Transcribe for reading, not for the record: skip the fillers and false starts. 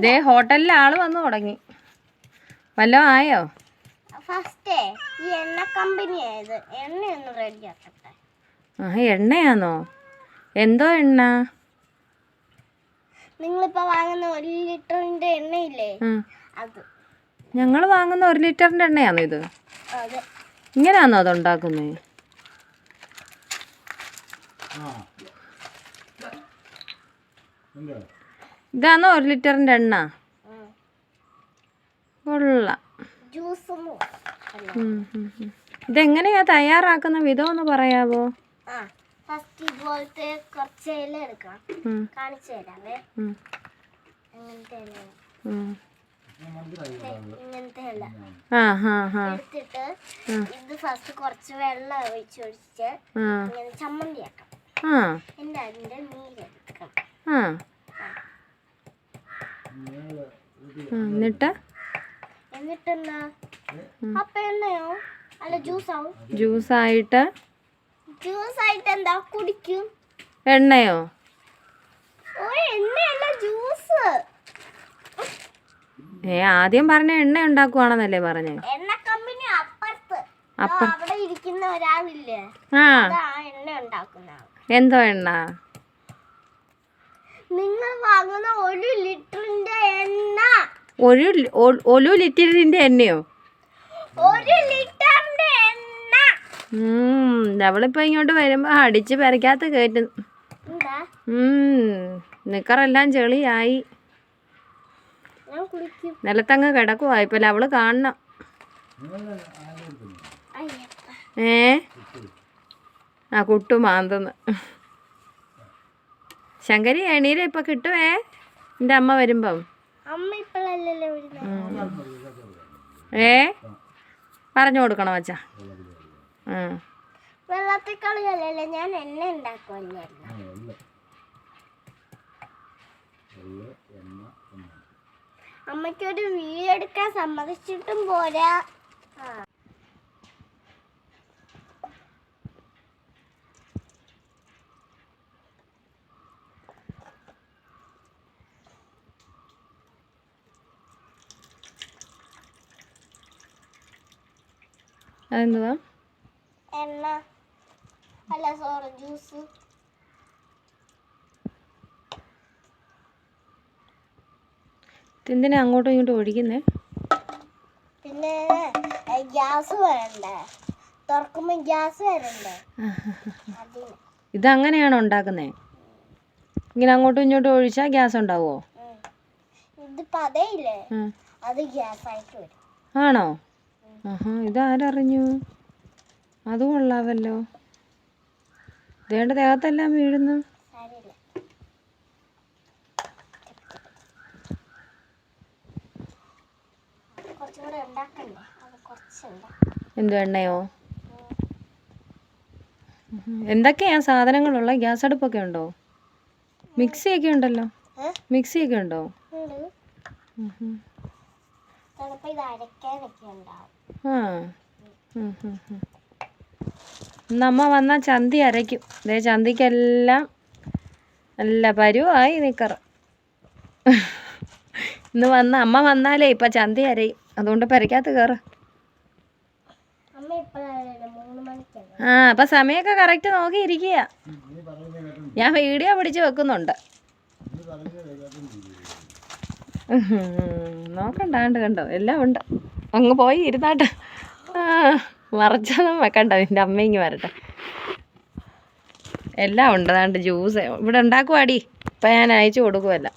ദേ ഹോട്ടലിൽ ആള് വന്നു തുടങ്ങി. വല്ലോ ആയോ? ഫസ്റ്റ് ഈ എണ്ണ കമ്പനി ആയത് എണ്ണയൊന്ന് റെഡി ആക്കട്ടെ. എണ്ണയാണോ? എന്തോ എണ്ണ? നിങ്ങളിപ്പോ വാങ്ങുന്ന 1 ലിറ്ററിന്റെ എണ്ണയില്ലേ, അത്. ഞങ്ങൾ വാങ്ങുന്ന 1 ലിറ്ററിന്റെ എണ്ണയാണോ ഇത്? അതെ. ഇങ്ങനെയാണോ അതുണ്ടാക്കുന്നത്? ഇതാണോ 1 ലിറ്ററിന്റെ എണ്ണ? കൊള്ളാം. ഇതെങ്ങനെയാ തയ്യാറാക്കുന്ന വിധം ഒന്ന് പറയാവോ? ഫസ്റ്റ് ഇതുപോലത്തെ കുറച്ച് ഇല എടുക്കണം. കാണിച്ചു തരാവേ. ഇങ്ങനത്തെ ഇല എടുത്തിട്ട് ഇത് ഫസ്റ്റ് കുറച്ച് വെള്ളം ഒഴിച്ചൊഴിച്ച് ഇങ്ങനെ ചമ്മന്തി ആക്കാം. അതിന്റെ നീരെടുക്കണം. എന്നിട്ടെന്നാ അപ്പൊ എണ്ണയോ അല്ല ജ്യൂസാവും. ജ്യൂസായിട്ട് എന്താ കുടിക്കും? എണ്ണയോ? ഓ എണ്ണയല്ല, ജ്യൂസ്. ആദ്യം പറഞ്ഞ എണ്ണ ഉണ്ടാക്കുവാണെന്നല്ലേ പറഞ്ഞേ? എണ്ണ കമ്പനി അപ്പുറത്ത് അവിടെ ഇരിക്കുന്ന ഒരാളില്ലേ, എണ്ണ ഉണ്ടാക്കുന്ന. എന്തോ എണ്ണ? നിങ്ങൾ വാങ്ങുന്ന 1 ലിറ്ററിന്റെ എണ്ണ. 1 ലിറ്ററിന്റെ എണ്ണയോ? 1 ലിറ്ററിന്റെ എണ്ണ. അവളിപ്പോ ഇങ്ങോട്ട് വരുമ്പോ അടിച്ച് പെരക്കാത്ത കേട്ടു. നിക്കറെല്ലാം ചെളിയായി, നിലത്തങ്ങ് കിടക്കുവാ. ഇപ്പൊ അവള് കാണണം. കുട്ടു മാന്തെന്ന്. ശങ്കരി എണീര ഇപ്പൊ കിട്ടുവേ എന്റെ അമ്മ വരുമ്പം. പറഞ്ഞു കൊടുക്കണം വച്ചാ. വെള്ളത്തിൽ കളിയല്ലേ, ഞാൻ എണ്ണ ഉണ്ടാക്കുവല്ലായിരുന്നു. അമ്മയ്ക്കൊരു വീഡിയോ എടുക്കാൻ സമ്മതിച്ചിട്ടും പോരാ. അതെന്തുവാ? എണ്ണ അല്ല, സോറി, ജ്യൂസ്. എന്തിനാ അങ്ങോട്ടും ഇങ്ങോട്ടും ഒഴിക്കുന്നേ? പിന്നെ ഗ്യാസ് വരണ്ടേ, തുറക്കുമ്പോ ഗ്യാസ് വരണ്ടേ. ഇതങ്ങനെയാണോ ഉണ്ടാക്കുന്നേ? ഇങ്ങനെ അങ്ങോട്ടും ഇങ്ങോട്ടും ഒഴിച്ചാ ഗ്യാസ് ഉണ്ടാവോ? ഇതിപ്പോ അതേയില്ലേ, അത് ഗ്യാസ് ആയിട്ട് വരും. ആണോ? ഇതാരറിഞ്ഞു? അത് കൊള്ളാവല്ലോ. ദേണ്ട ദേഹത്തെല്ലാം വീഴുന്നു. എന്തോ എണ്ണയോ? എന്തൊക്കെയാ സാധനങ്ങളുള്ള? ഗ്യാസ് അടുപ്പൊക്കെ ഉണ്ടോ? മിക്സിയൊക്കെ ഉണ്ടല്ലോ. മിക്സിയൊക്കെ ഉണ്ടോ? നമ്മ വന്നാ ചന്തി അരയ്ക്കും. ദേ ചന്തിക്കെല്ലാം നല്ല പരുവായി നിക്കറ്. ഇന്ന് അമ്മ വന്നാലേ ഇപ്പൊ ചന്തി അരയും. അതുകൊണ്ട് പെരക്കകത്ത് കയറ്. അപ്പൊ സമയമൊക്കെ കറക്റ്റ് നോക്കിയിരിക്കുക. ഞാൻ വീഡിയോ പിടിച്ച് വെക്കുന്നുണ്ട്. നോക്കണ്ടാണ്ട് കണ്ടോ, എല്ലാം ഉണ്ട്. അങ്ങ് പോയി ഇരുന്നാട്ട്. മറച്ചൊന്നും വെക്കണ്ട, നിന്റെ അമ്മയിങ്ങ് വരട്ടെ. എല്ലാം ഉണ്ട്. അതാണ്ട് ജ്യൂസ് ഇവിടെ ഉണ്ടാക്കുവാടി. ഇപ്പം ഞാൻ അയച്ചു കൊടുക്കുമല്ല.